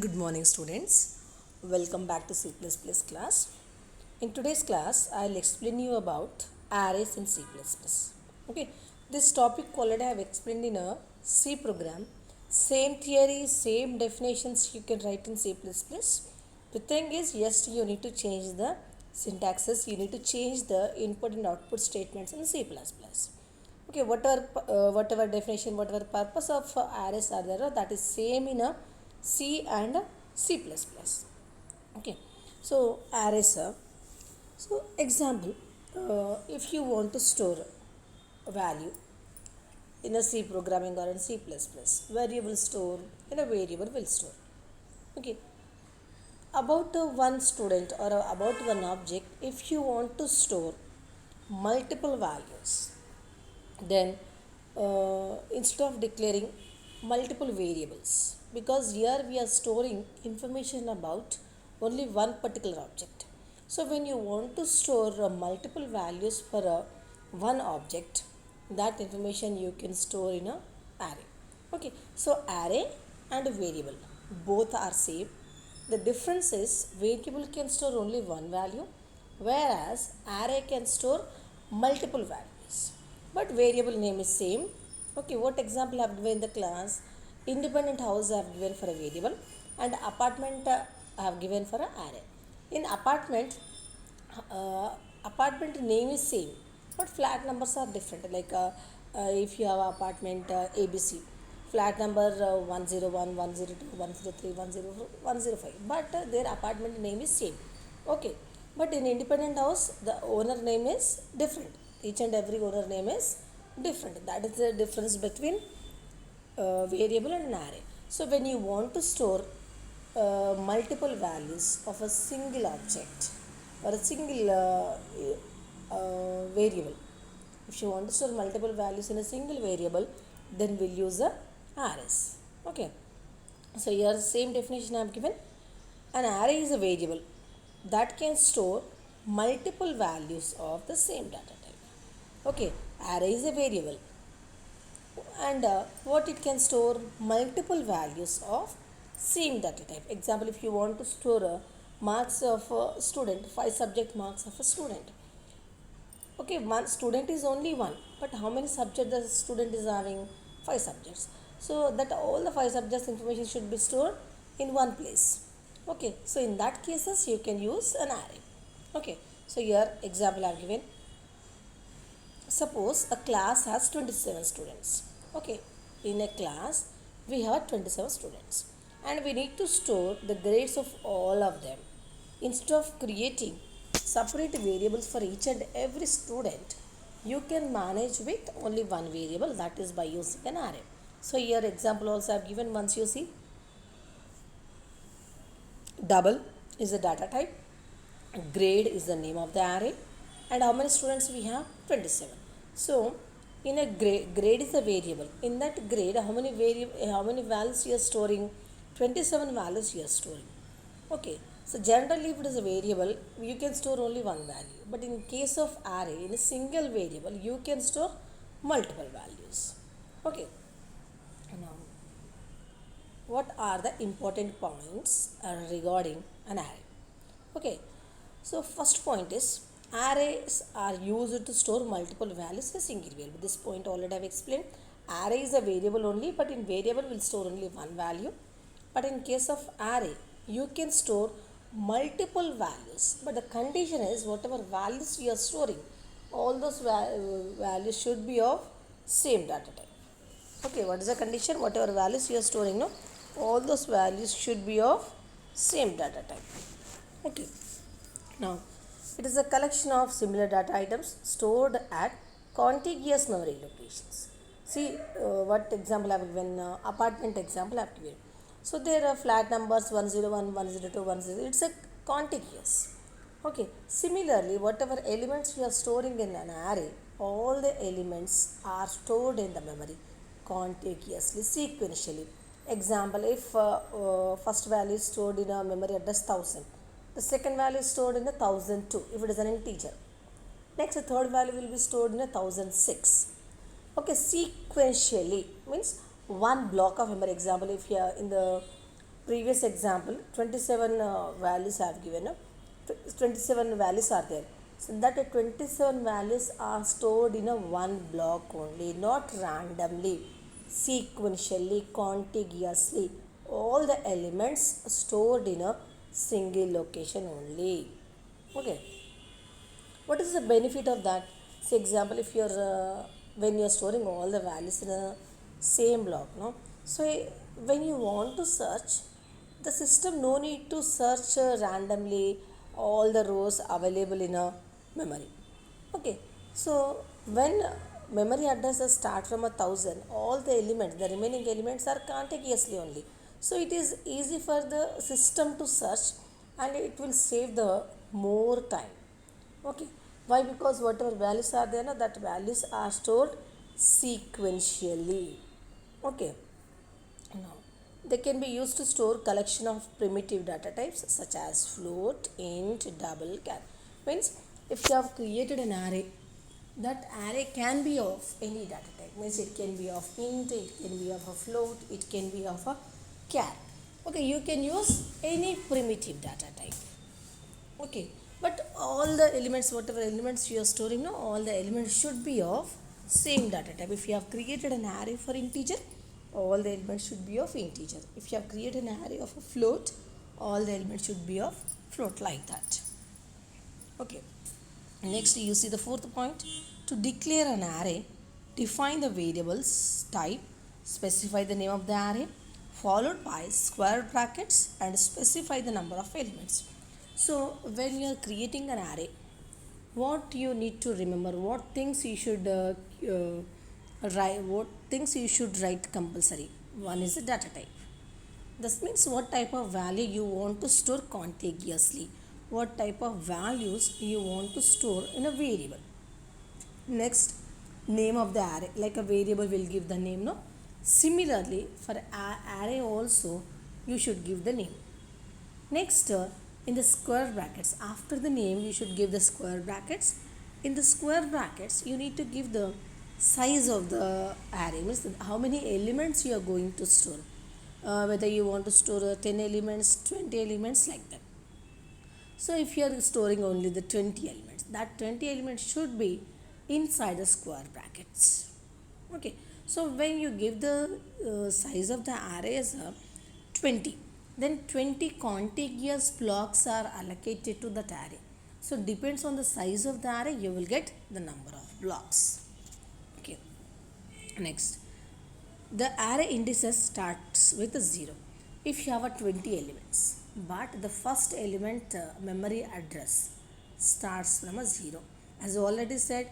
Good morning, students. Welcome back to C++ class. In today's class, I'll explain you about arrays in C++. Okay, this topic already I have explained in a C program. Same theory, same definitions you can write in C++. The thing is, yes, you need to change the syntaxes. You need to change the input and output statements in C++. Okay, whatever definition, whatever purpose of arrays are there, that is same in a C and C++. Okay, so arrays are, so example, if you want to store a value in a C programming or in C++, variable store, in a variable will store. Okay, about one student or about one object, if you want to store multiple values, then instead of declaring multiple variables, because here we are storing information about only one particular object. So when you want to store multiple values for one object, that information you can store in a array. Okay, so array and variable both are same. The difference is variable can store only one value, whereas array can store multiple values, but variable name is same. Okay, what example I have given in the class? Independent house I have given for a variable, and apartment I have given for an array. In apartment, apartment name is same, but flat numbers are different. Like if you have apartment ABC, flat number 101, 102, 103, 104, 105, but their apartment name is same. Okay, but in independent house, the owner name is different. Each and every owner name is different. That is the difference between variable and an array. So when you want to store multiple values of a single object or a single variable, if you want to store multiple values in a single variable, then we'll use a arrays. Okay, so here same definition I have given. An array is a variable that can store multiple values of the same data type. Okay, array is a variable, and what it can store multiple values of same data type. Example, if you want to store marks of a student, 5 subject marks of a student. Okay, one student is only one, but how many subjects the student is having? 5 subjects. So that all the 5 subjects information should be stored in one place. Okay, so in that cases you can use an array. Okay, so here example I have given. Suppose a class has 27 students. Okay, in a class we have 27 students, and we need to store the grades of all of them. Instead of creating separate variables for each and every student, you can manage with only one variable, that is by using an array. So here example also I have given. Once you see, double is the data type, grade is the name of the array, and how many students we have? 27. So in a grade is a variable. In that grade, how many values you are storing? 27 values you are storing. Okay, so generally if it is a variable, you can store only one value, but in case of array, in a single variable, you can store multiple values. Okay, now what are the important points regarding an array? Okay, so first point is arrays are used to store multiple values in a single variable. This point already I have explained. Array is a variable only, but in variable will store only one value. But in case of array, you can store multiple values. But the condition is whatever values you are storing, all those values should be of same data type. Okay, what is the condition? Whatever values you are storing, no, all those values should be of same data type. Okay, now it is a collection of similar data items stored at contiguous memory locations. See what example I have given, apartment example I have given. So there are flat numbers 101, 102, 100. It's a contiguous. Okay. Similarly, whatever elements you are storing in an array, all the elements are stored in the memory contiguously, sequentially. Example, if first value is stored in a memory address 1000, the second value is stored in a 1002 if it is an integer. Next, the third value will be stored in a 1006. Okay, sequentially means one block of memory. Example, if you are in the previous example 27 values I have given 27 values are there, so that 27 values are stored in a one block only, not randomly, sequentially, contiguously, all the elements stored in a single location only. Okay, what is the benefit of that? Say example, if you're when you're storing all the values in a same block, no, so when you want to search, the system no need to search randomly all the rows available in a memory. Okay, so when memory addresses start from 1,000, all the elements, the remaining elements are contiguously only, so it is easy for the system to search and it will save the more time. Okay, why? Because whatever values are there, no, that values are stored sequentially. Okay, now they can be used to store collection of primitive data types such as float, int, double, char. Means if you have created an array, that array can be of any data type. Means it can be of int, it can be of a float, it can be of a char. Okay, you can use any primitive data type. Okay, but all the elements, whatever elements you are storing, no, all the elements should be of same data type. If you have created an array for integer, all the elements should be of integer. If you have created an array of a float, all the elements should be of float, like that. Okay, next you see the fourth point. To declare an array, define the variables type, specify the name of the array, followed by square brackets, and specify the number of elements. So when you are creating an array, what you need to remember, what things you should write, what things you should write compulsory. One is the data type. This means what type of value you want to store contiguously, what type of values you want to store in a variable. Next, name of the array, like a variable will give the name, no, similarly for array also you should give the name. Next, in the square brackets, after the name you should give the square brackets. In the square brackets you need to give the size of the array, means how many elements you are going to store, whether you want to store 10 elements, 20 elements, like that. So if you are storing only the 20 elements, that 20 elements should be inside the square brackets. Okay, so when you give the size of the array as 20, then 20 contiguous blocks are allocated to that array. So depends on the size of the array, you will get the number of blocks. Okay, next, the array indices starts with a 0 if you have a 20 elements, but the first element memory address starts from a 0. As already said,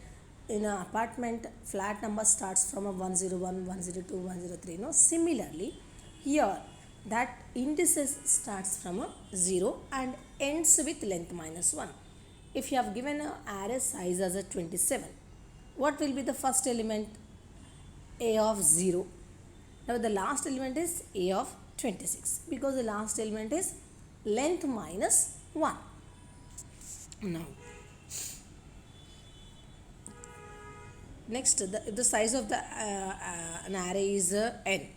in an apartment, flat number starts from a 101, 102, 103. No, similarly here that indices starts from a 0 and ends with length minus 1. If you have given an array size as a 27, what will be the first element? A of 0. Now the last element is A of 26, because the last element is length minus 1. Now next, the size of the an array is n.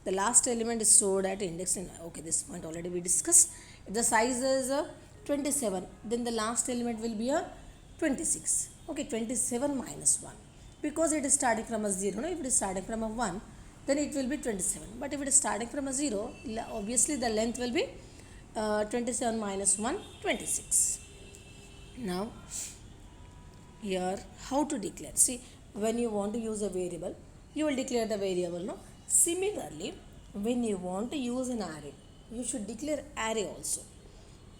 The last element is stored at index n. Okay, this point already we discussed. If the size is 27, then the last element will be a 26. Okay, 27 minus 1, because it is starting from a 0. No? If it is starting from a 1, then it will be 27. But if it is starting from a 0, obviously the length will be 27 minus 1, 26. Now here how to declare. See, when you want to use a variable, you will declare the variable, no? Similarly, when you want to use an array, you should declare array also.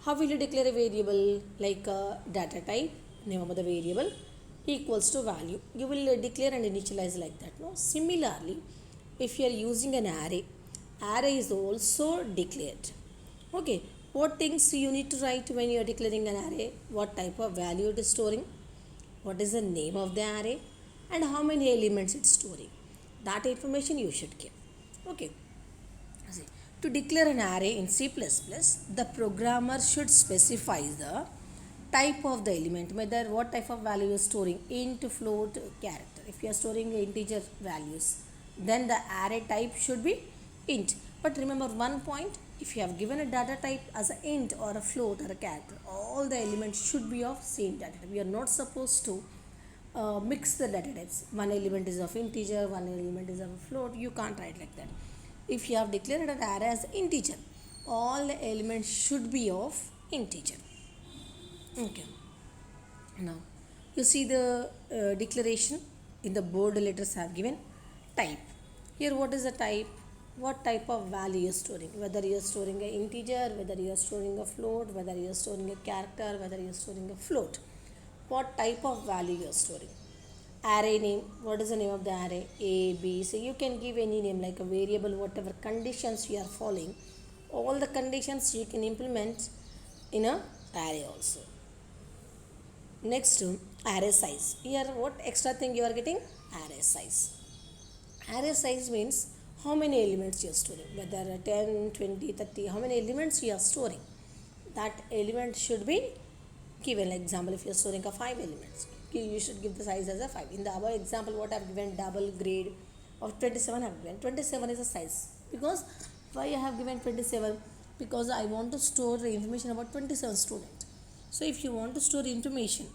How will you declare a variable? Like a data type, name of the variable, equals to value. You will declare and initialize like that, no? Similarly, if you are using an array, array is also declared. Okay, what things you need to write when you are declaring an array? What type of value it is storing, what is the name of the array, and how many elements it's storing. That information you should give. Okay, see, to declare an array in C++, the programmer should specify the type of the element, whether what type of value you are storing, int, float, character. If you are storing integer values, then the array type should be int. But remember one point, if you have given a data type as an int or a float or a character, all the elements should be of same data type. We are not supposed to mix the data types. One element is of integer, one element is of a float. You can't write like that. If you have declared an array as integer, all the elements should be of integer. Okay. Now, you see the declaration in the bold letters have given type. Here, what is the type? What type of value you are storing? Whether you are storing an integer, whether you are storing a float, whether you are storing a character, whether you are storing a float. What type of value you are storing? Array name. What is the name of the array? A, B. So you can give any name like a variable, whatever conditions you are following. All the conditions you can implement in a array also. Next, array size. Here, what extra thing you are getting? Array size. Array size means how many elements you are storing, whether 10, 20, 30, how many elements you are storing. That element should be given. Like example, if you are storing a 5 elements, you should give the size as a 5. In the above example, what I have given, double grade of 27 I have given. 27 is a size. Because why I have given 27? Because I want to store the information about 27 students. So if you want to store information,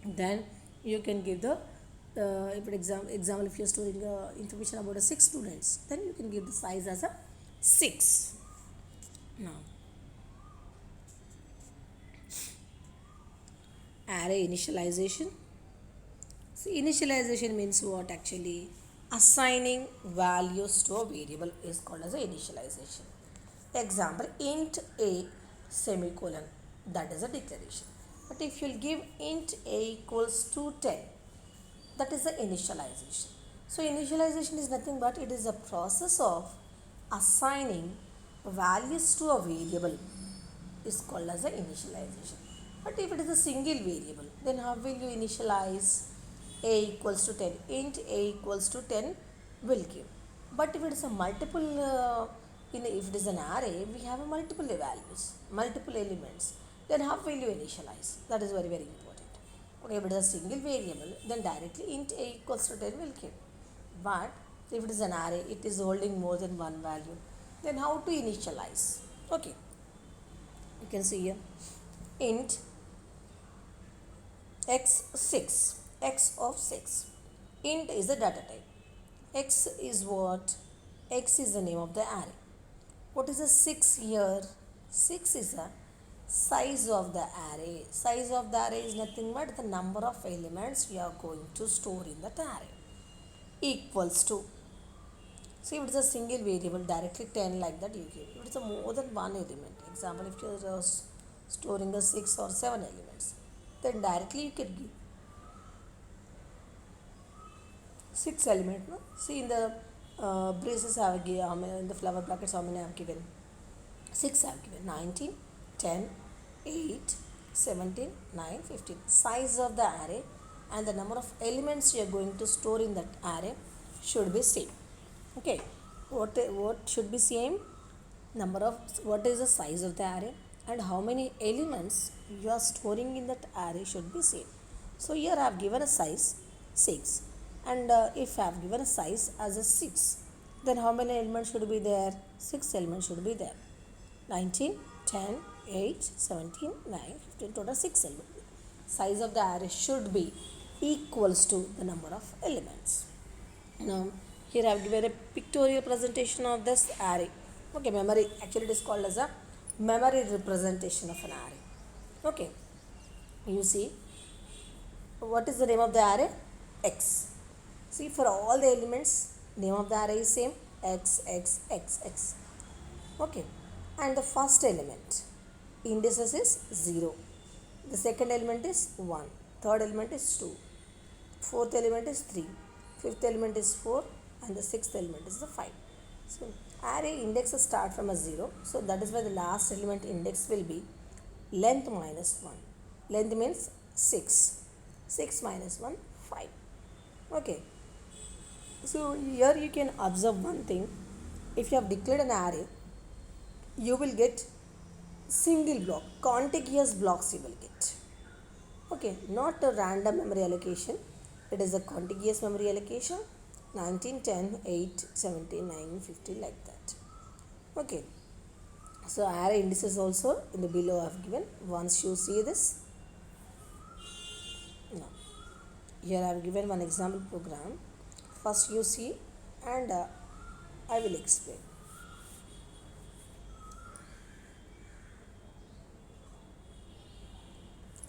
then you can give the example if you are storing information about 6 students, then you can give the size as a 6. Now, array initialization. See, initialization means what actually? Assigning values to a variable is called as a initialization. Example, int a semicolon, that is a declaration. But if you will give int a equals to 10, that is the initialization. So initialization is nothing but it is a process of assigning values to a variable is called as a initialization. But if it is a single variable, then how will you initialize? A equals to 10, int a equals to 10 will give. But if it is a multiple if it is an array, we have a multiple values, multiple elements, then how will you initialize? That is very, very important. Okay, if it is a single variable, then directly int a equals to 10 will give. But if it is an array, it is holding more than one value, then how to initialize? Okay, you can see here, int x6, x of 6. Int is the data type. X is what? X is the name of the array. What is the 6 here? 6 is the size of the array. Size of the array is nothing but the number of elements we are going to store in that array. Equals to. See, if it is a single variable, directly 10 like that you give. If it is a more than one element, example, if you are storing a 6 or 7 elements, then directly you can give 6 element. No? See, in the braces I have given, in the flower brackets how many I have given? 6 I have given. 19, 10, 8, 17, 9, 15. Size of the array and the number of elements you are going to store in that array should be same. Okay, what should be same? Number of, what is the size of the array and how many elements you are storing in that array should be same. So here I have given a size 6, and if I have given a size as a 6, then how many elements should be there? 6 elements should be there. 19, 10, 8, 17, 9, 15, total 6 elements. Size of the array should be equals to the number of elements. Now, here I have given a pictorial presentation of this array. Okay, memory, actually it is called as a memory representation of an array. Okay, you see, what is the name of the array? X. See, for all the elements, name of the array is same, x, x, x, x. Okay, and the first element, indices is 0. The second element is 1. Third element is 2. Fourth element is 3. Fifth element is 4. And the sixth element is the 5. So, array indexes start from a 0. So, that is why the last element index will be length minus 1. Length means 6. 6 minus 1, 5. Okay. So, here you can observe one thing. If you have declared an array, you will get single block, contiguous blocks you will get. Okay, not a random memory allocation. It is a contiguous memory allocation. 19, 10, 8, 17, 9, 15 like that. Okay. So array indices also in the below I have given. Once you see this, now here I have given one example program. First you see, and I will explain.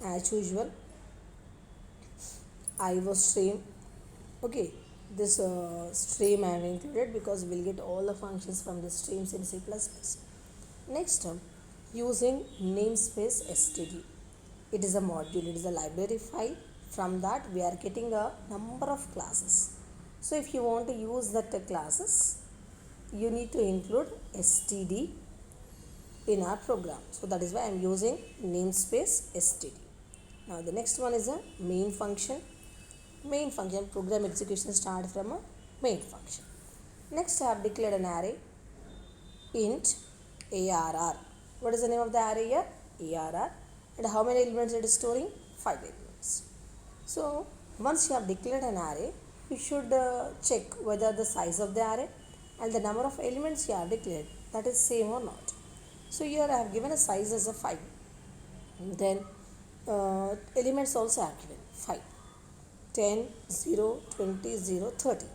As usual, IO stream. Okay, this stream I have included because we'll get all the functions from the streams in C++. Next term, using namespace std. It is a module, it is a library file. From that we are getting a number of classes. So if you want to use that classes, you need to include std in our program. So that is why I am using namespace std. Now the next one is a main function. Main function, program execution start from a main function. Next I have declared an array int arr. What is the name of the array here? Arr. And how many elements it is storing? 5 elements. So once you have declared an array, you should check whether the size of the array and the number of elements you have declared, that is same or not. So here I have given a size as a 5. Then elements also I have given 5. 10, 0, 20, 0, 30.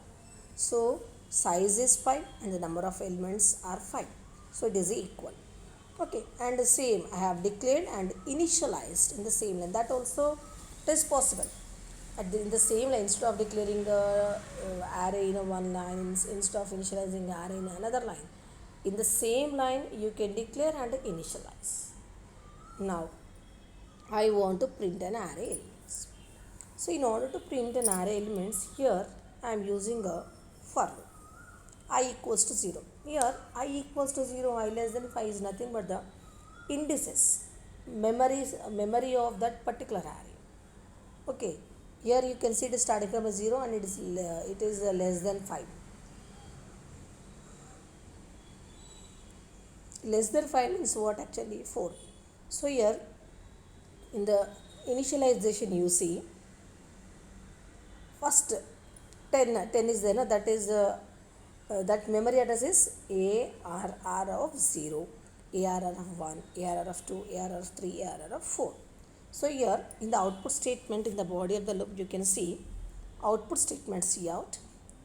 So size is 5 and the number of elements are 5. So it is equal. Okay, and the same I have declared and initialized in the same line. That also is possible. In the same line, instead of declaring the array in one line, instead of initializing the array in another line, in the same line you can declare and initialize. Now I want to print an array elements. So in order to print an array elements, here I am using a for loop. I equals to 0. Here I equals to 0, I less than 5 is nothing but the indices, memory of that particular array. Okay, here you can see it is starting from a 0 and it is less than 5. Less than 5 means what? Actually 4. So here in the initialization you see first 10 is there, no? That is that memory address is ARR of 0, ARR of 1, ARR of 2, ARR of 3, ARR of 4. So here in the output statement in the body of the loop you can see output statement cout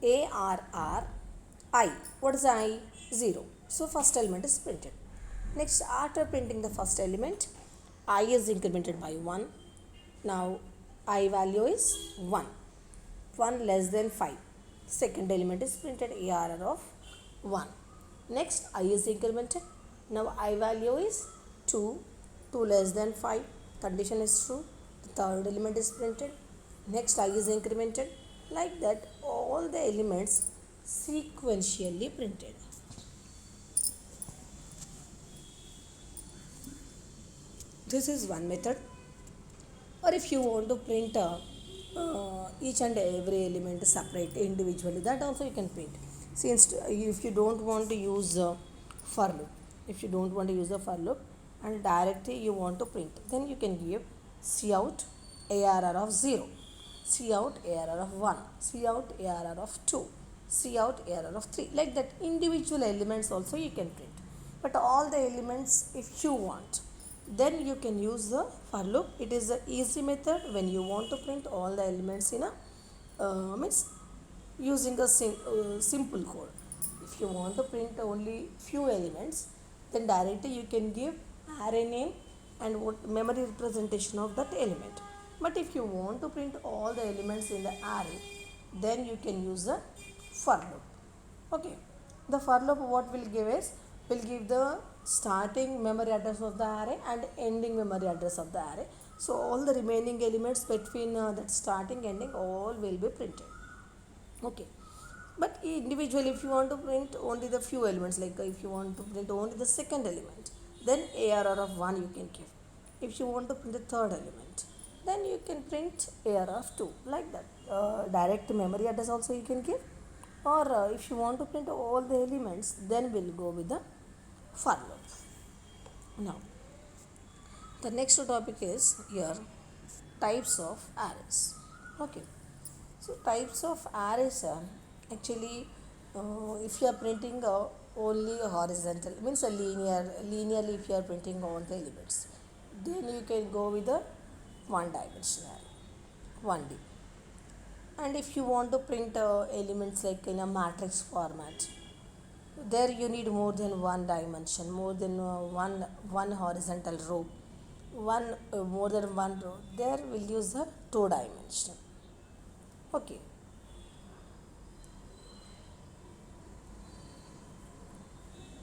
ARR I. What is I? 0. So first element is printed. Next, after printing the first element, I is incremented by 1. Now I value is 1. 1 less than 5. Second element is printed ARR of 1. Next I is incremented. Now I value is 2. 2 less than 5. Condition is true. The third element is printed. Next I is incremented. Like that all the elements sequentially printed. This is one method. Or if you want to print each and every element separate individually, that also you can print. Since if you don't want to use for loop, and directly you want to print, then you can give cout ARR of 0, cout ARR of 1, cout ARR of 2, cout ARR of 3. Like that individual elements also you can print. But all the elements if you want, then you can use the for loop. It is an easy method when you want to print all the elements in a means using a simple code. If you want to print only few elements, then directly you can give array name and what memory representation of that element. But if you want to print all the elements in the array, then you can use a for loop. Okay, the for loop what will give is, will give the starting memory address of the array and ending memory address of the array. So all the remaining elements between that starting ending all will be printed. Okay, but individually if you want to print only the few elements, like if you want to print only the second element, then ARR of 1 you can give. If you want to print the third element, then you can print ARR of 2, like that. Direct memory address also you can give, or if you want to print all the elements, then we'll go with the for loop. Now the next topic is here types of arrays. Okay, so types of arrays are actually if you are printing only horizontal, means a linearly if you are printing all the elements, then you can go with the one dimensional array, 1D. And if you want to print elements like in a matrix format, there you need more than one dimension, more than one horizontal row, one more than one row, there will use the two dimension. Okay,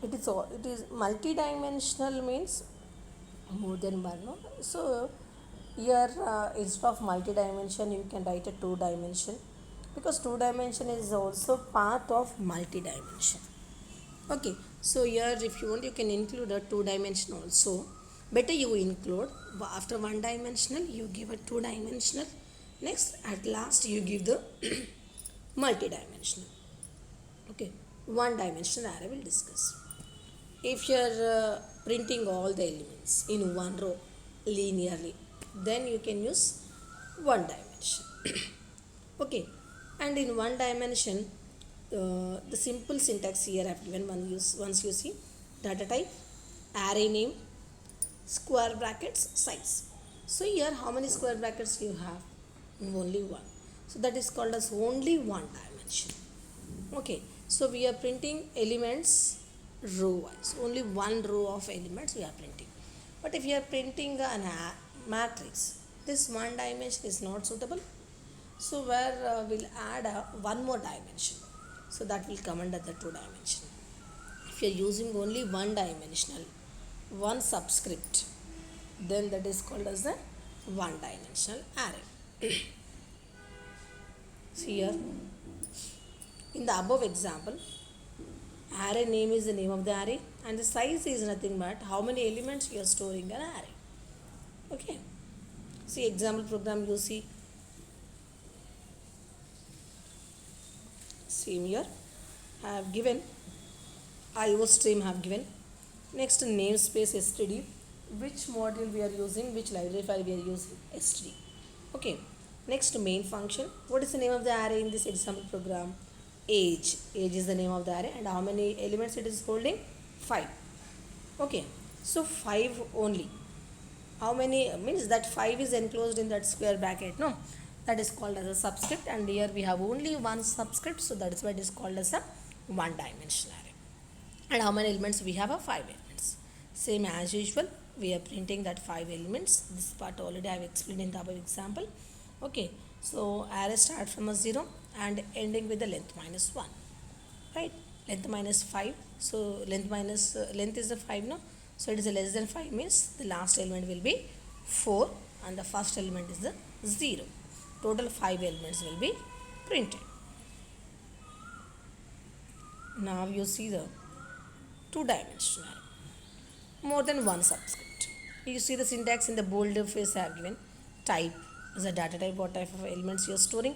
it is multi-dimensional means more than one, no? So here instead of multi-dimension you can write a two dimension, because two dimension is also part of multi-dimension. Okay, so here if you want you can include a two dimension also. Better you include after one dimensional you give a two dimensional, next at last you give the multi-dimensional. Okay, one dimensional array will discuss. If you are printing all the elements in one row linearly, then you can use one dimension. Okay, and in one dimension, the simple syntax here I have given once you see data type, array name, square brackets, size. So here how many square brackets you have? Only one. So that is called as only one dimension. Okay, so we are printing elements row wise, only one row of elements we are printing. But if you are printing a matrix, this one dimension is not suitable. So where we'll add one more dimension, so that will come under the two dimension. If you are using only one dimensional, one subscript, then that is called as the one dimensional array. See here, in the above example, array name is the name of the array and the size is nothing but how many elements you are storing in an array. Okay, see example program you see. Same here, I have given IO stream have given. Next namespace std, which module we are using, which library file we are using, std. Okay, next main function. What is the name of the array in this example program? Age is the name of the array, and how many elements it is holding? 5. Okay, so 5 only. How many means that 5 is enclosed in that square bracket? No, that is called as a subscript, and here we have only one subscript, so that is why it is called as a one dimensional array. And how many elements we have? 5 elements. Same as usual, we are printing that 5 elements. This part already I have explained in the above example. Okay, so array start from a 0 and ending with the length minus 1, right? Length minus 5, so length is the 5, no? So it is a less than 5 means the last element will be 4 and the first element is the 0. Total 5 elements will be printed. Now you see the two dimensional, more than one subscript. You see the syntax in the bold face I have given. Type is a data type, what type of elements you are storing,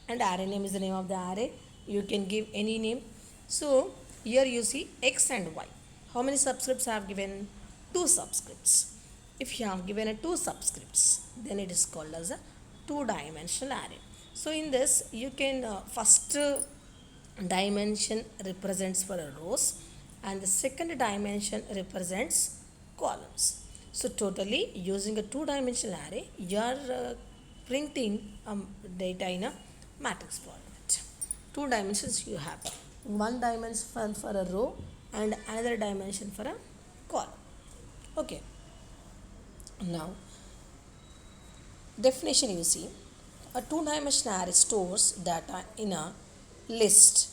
and array name is the name of the array. You can give any name. So here you see x and y. How many subscripts I have given? 2 subscripts. If you have given a 2 subscripts, then it is called as a two-dimensional array. So in this you can first dimension represents for a rows and the second dimension represents columns. So totally using a two-dimensional array, you are printing data in a matrix format. 2 dimensions you have. One dimension for a row and another dimension for a column. Okay. Now, definition you see, a two-dimensional array stores data in a list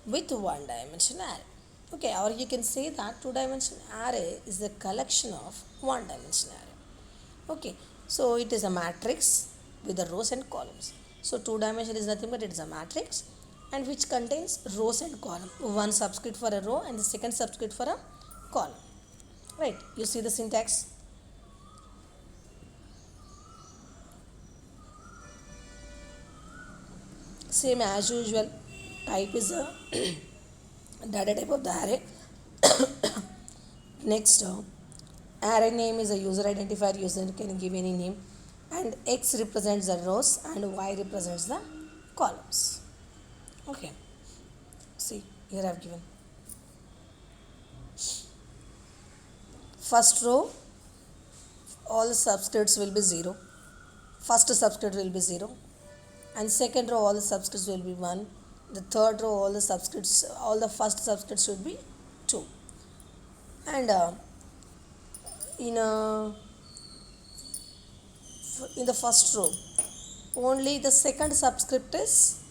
with one-dimensional array. Okay, or you can say that two-dimensional array is a collection of one-dimensional array. Okay, so it is a matrix with the rows and columns. So two-dimensional is nothing but it is a matrix and which contains rows and column. One subscript for a row and the second subscript for a column. Right, you see the syntax. Same as usual, type is a data type of the array. Next, array name is a user identifier. User can give any name, and x represents the rows and y represents the columns. Okay, see here I have given. First row, all the subscripts will be 0. First subscript will be 0. And second row, all the subscripts will be 1. The third row, all the first subscripts should be 2. And in a in the first row, only the second subscript is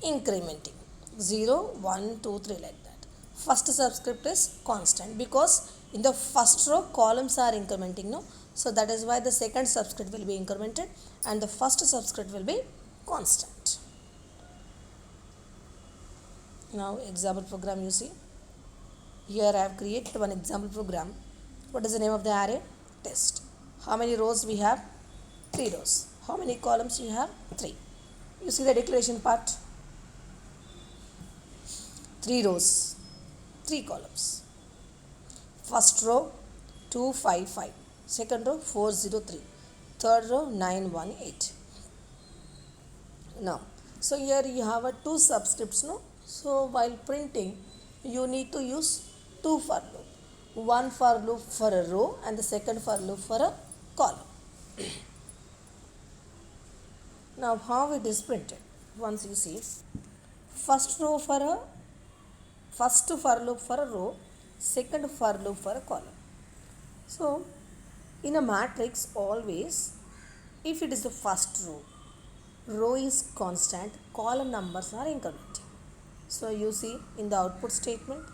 incrementing 0, 1, 2, 3 like that. First subscript is constant because in the first row columns are incrementing, no, so that is why the second subscript will be incremented and the first subscript will be constant. Now example program, you see here I have created one example program. What is the name of the array? Test. How many rows we have? 3 rows. How many columns you have? 3. You see the declaration part? 3 rows, 3 columns. First row 255, second row 403, third row 918. Now, so here you have a 2 subscripts, no? So while printing, you need to use 2 for loop. One for loop for a row and the second for loop for a column. Now how it is printed? Once you see, first for loop for a row, second for loop for a column. So in a matrix, always if it is the first row is constant, column numbers are incrementing. So you see in the output statement,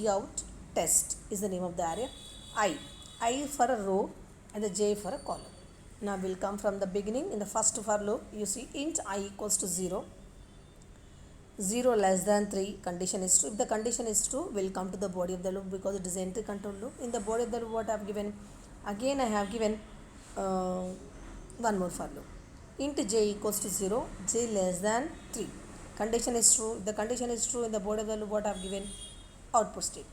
cout test is the name of the array. I for a row and the j for a column. Now we'll come from the beginning. In the first for loop, you see int I equals to 0. 0 less than 3, condition is true. If the condition is true, we'll come to the body of the loop because it is entry control loop. In the body of the loop, what I have given? Again I have given one more for loop. Int j equals to 0, j less than 3. Condition is true. If the condition is true, in the body of the loop, what I have given? Output statement.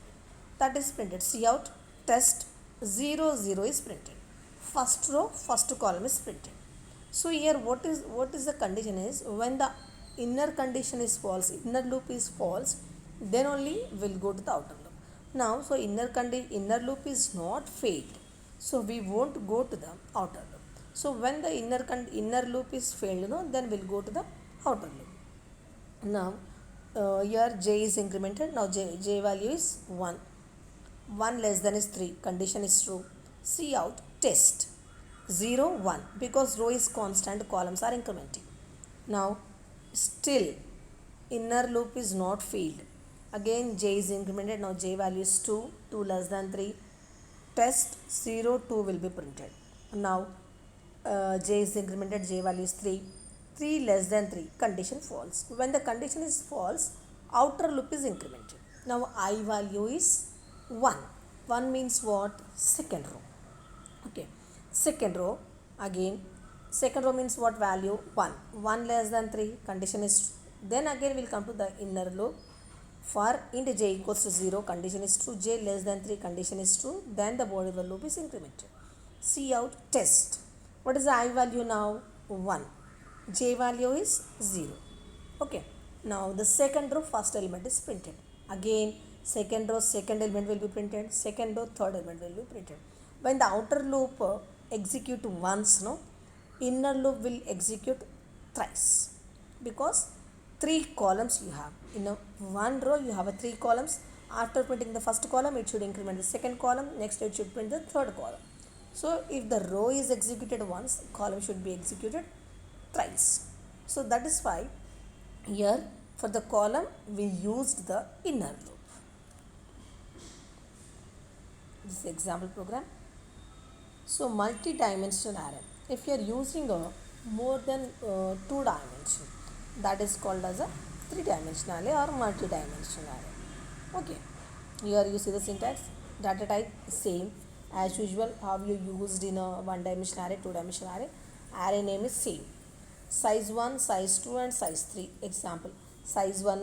That is printed. Cout test 0, 0 is printed. First row, first column is printed. So here what is the condition is, when the inner condition is false, inner loop is false, then only we'll go to the outer loop. Now, so inner loop is not failed, so we won't go to the outer loop. So when the inner loop is failed, no, then we'll go to the outer loop. Now here j is incremented. Now j value is 1. 1 less than is 3. Condition is true. Cout test 0, 1 because row is constant, columns are incrementing. Now still inner loop is not failed. Again j is incremented. Now j value is 2. 2 less than 3. Test 0, 2 will be printed. Now j is incremented. J value is 3. 3 less than 3, condition false. When the condition is false, outer loop is incremented. Now I value is 1. 1 means what? Second row. Okay. Second row, again second row means what value? 1. 1 less than 3, condition is true. Then again we'll come to the inner loop. For int j equals to 0, condition is true. J less than 3, condition is true. Then the body of the loop is incremented. Cout test. What is the I value now? 1. J value is 0. Okay. Now the second row, first element is printed. Again second row, second element will be printed. Second row, third element will be printed. When the outer loop execute once, no, inner loop will execute thrice because 3 columns you have. In a one row you have a 3 columns. After printing the first column, it should increment the second column. Next it should print the third column. So if the row is executed once, column should be executed thrice. So that is why here for the column we used the inner loop. This is example program. So multi-dimensional array. If you are using a more than 2 dimension, that is called as a 3-dimensional array or multi-dimensional array. Okay. Here you see the syntax. Data type same as usual how you used in a 1-dimensional array, 2-dimensional array. Array name is same. Size 1, size 2 and size 3. Example, size 1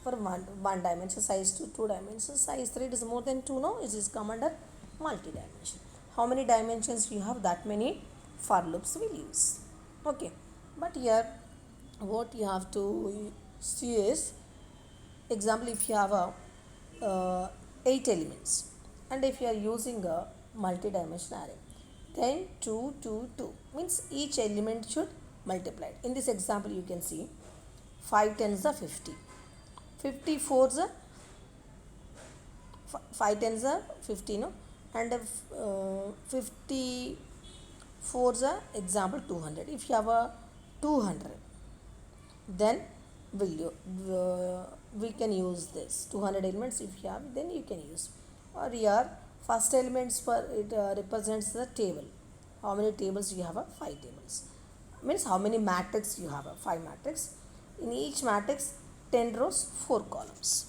for one dimension, size 2, 2 dimensions, size 3 it is more than 2, no, it is come under multi-dimension. How many dimensions you have, that many for loops will use. Okay, but here what you have to see is, example, if you have a 8 elements And if you are using a multi-dimensional array, then 2, 2, 2 means each element should multiply. In this example, you can see 5 tens are 50, 54 is 5 tens are 50, no, and 54 is example 200. If you have a 200, then we can use this 200 elements. If you have, then you can use. Or here first elements for it represents the table. How many tables you have? 5 tables. Means how many matrix you have? 5 matrix. In each matrix 10 rows, 4 columns.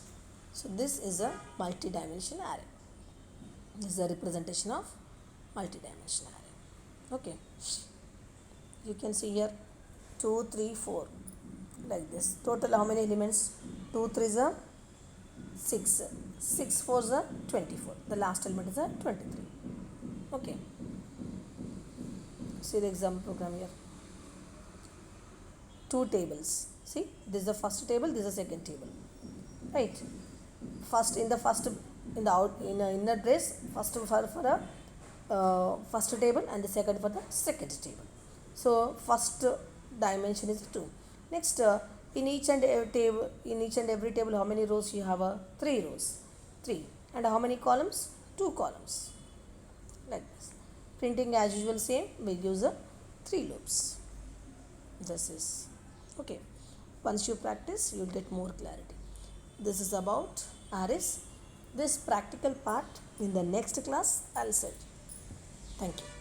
So this is a multi-dimensional array. This is a representation of multi-dimensional array. Okay, you can see here 2, 3, 4 like this. Total how many elements? 2 3s are 6, 6 4s are 24. The last element is a 23. Okay, see the example program here. 2 tables. See, this is the first table, this is the second table, right? First in the inner brace, first for a first table and the second for the second table. So first dimension is 2. Next, in each and every table, how many rows you have? 3 rows, 3. And how many columns? 2 columns, like this. Printing as usual same. We use 3 loops. This is okay. Once you practice, you will get more clarity. This is about arrays. This practical part in the next class I'll set. Thank you.